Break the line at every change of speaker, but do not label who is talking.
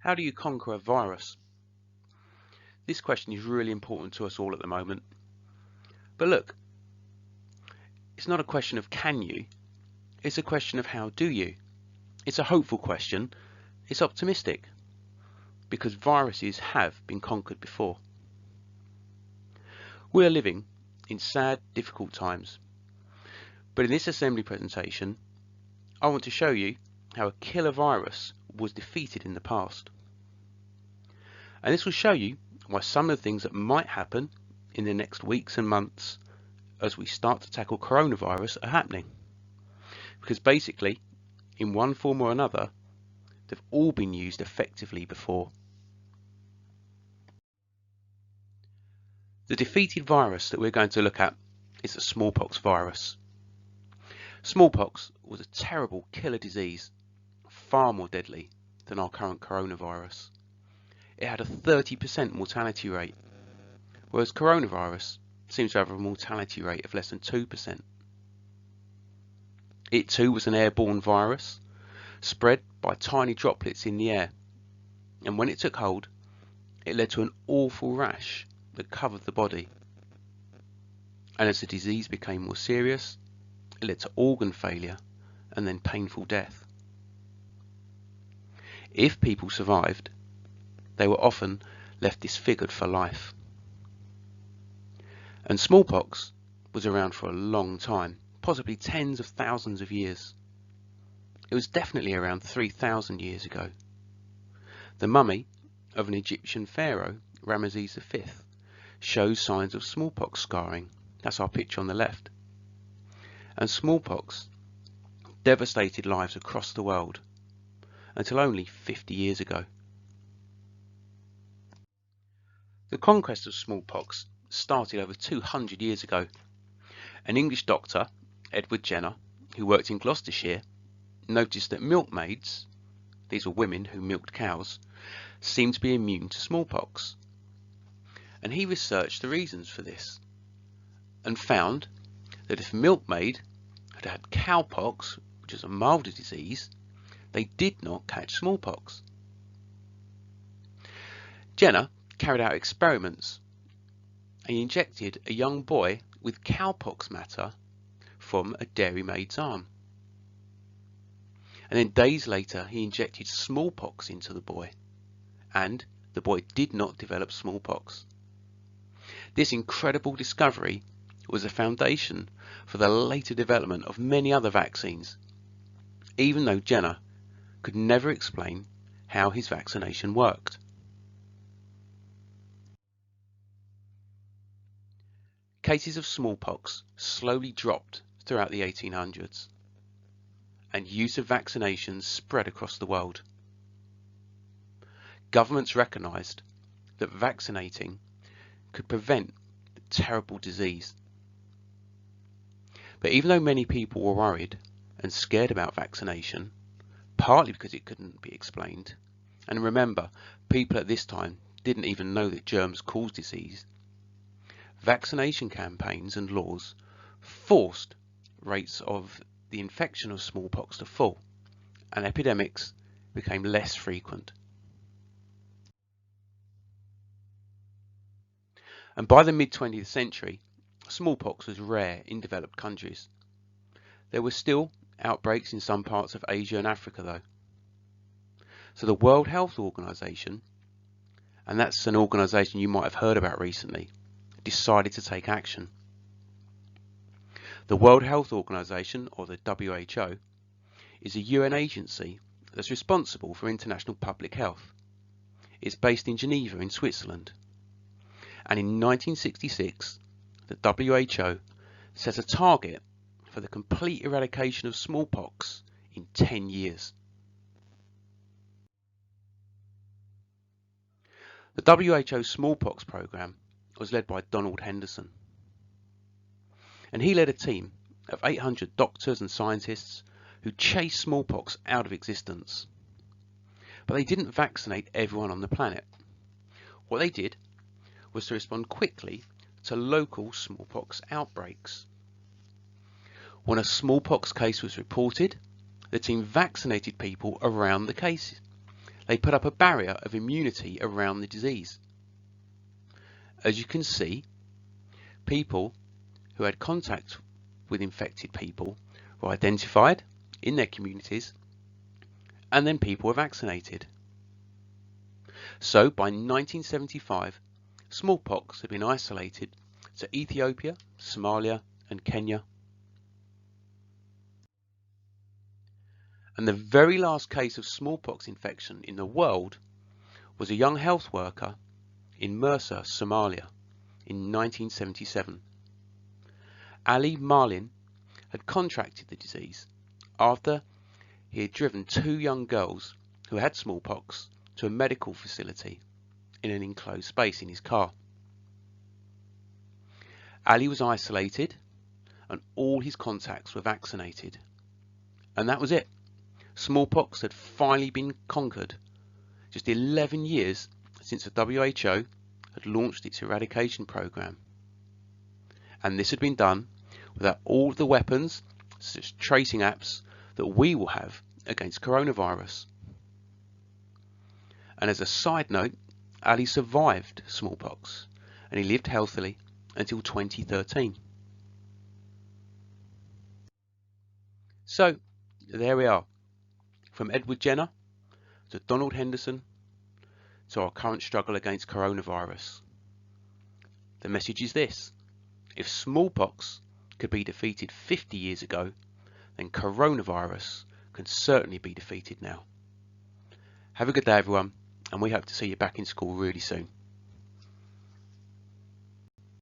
How do you conquer a virus? This question is really important to us all at the moment. But look, it's not a question of can you, it's a question of how do you. It's a hopeful question, it's optimistic, because viruses have been conquered before. We are living in sad, difficult times. But in this assembly presentation, I want to show you how a killer virus was defeated in the past. And this will show you why some of the things that might happen in the next weeks and months as we start to tackle coronavirus are happening. Because basically, in one form or another, they've all been used effectively before. The defeated virus that we're going to look at is the smallpox virus. Smallpox was a terrible killer disease, far more deadly than our current coronavirus. It had a 30% mortality rate, whereas coronavirus seems to have a mortality rate of less than 2%. It too was an airborne virus, spread by tiny droplets in the air, and when it took hold, it led to an awful rash that covered the body. And as the disease became more serious, it led to organ failure and then painful death. If people survived, they were often left disfigured for life. And smallpox was around for a long time, possibly tens of thousands of years. It was definitely around 3,000 years ago. The mummy of an Egyptian pharaoh, Ramesses V, shows signs of smallpox scarring. That's our picture on the left. And smallpox devastated lives across the world until only 50 years ago. The conquest of smallpox started over 200 years ago. An English doctor, Edward Jenner, who worked in Gloucestershire, noticed that milkmaids, these were women who milked cows, seemed to be immune to smallpox. And he researched the reasons for this and found that if a milkmaid had had cowpox, which is a milder disease, they did not catch smallpox. Jenner carried out experiments and he injected a young boy with cowpox matter from a dairymaid's arm. And then days later he injected smallpox into the boy, and the boy did not develop smallpox. This incredible discovery was the foundation for the later development of many other vaccines, even though Jenner could never explain how his vaccination worked. Cases of smallpox slowly dropped throughout the 1800s, and use of vaccinations spread across the world. Governments recognised that vaccinating could prevent the terrible disease. But even though many people were worried and scared about vaccination, partly because it couldn't be explained, and remember, people at this time didn't even know that germs cause disease, vaccination campaigns and laws forced rates of the infection of smallpox to fall, and epidemics became less frequent. And by the mid-20th century, smallpox was rare in developed countries. There were still outbreaks in some parts of Asia and Africa though. So the World Health Organization, and that's an organization you might have heard about recently, decided to take action. The World Health Organization, or the WHO, is a UN agency that's responsible for international public health. It's based in Geneva in Switzerland. And in 1966, the WHO set a target for the complete eradication of smallpox in 10 years. The WHO smallpox program was led by Donald Henderson. And he led a team of 800 doctors and scientists who chased smallpox out of existence. But they didn't vaccinate everyone on the planet. What they did was to respond quickly to local smallpox outbreaks. When a smallpox case was reported, the team vaccinated people around the case. they put up a barrier of immunity around the disease. As you can see, people who had contact with infected people were identified in their communities, and then people were vaccinated. So by 1975, smallpox had been isolated to Ethiopia, Somalia and Kenya. And the very last case of smallpox infection in the world was a young health worker in Mersa, Somalia in 1977. Ali Marlin had contracted the disease after he had driven 2 young girls who had smallpox to a medical facility in an enclosed space in his car. Ali was isolated and all his contacts were vaccinated. And that was it. Smallpox had finally been conquered, just 11 years since the WHO had launched its eradication program. And this had been done without all of the weapons, such as tracing apps, that we will have against coronavirus. And as a side note, Ali survived smallpox and he lived healthily until 2013. So there we are, from Edward Jenner to Donald Henderson to our current struggle against coronavirus. The message is this: if smallpox could be defeated 50 years ago, then coronavirus can certainly be defeated now. Have a good day everyone, and we hope to see you back in school really soon.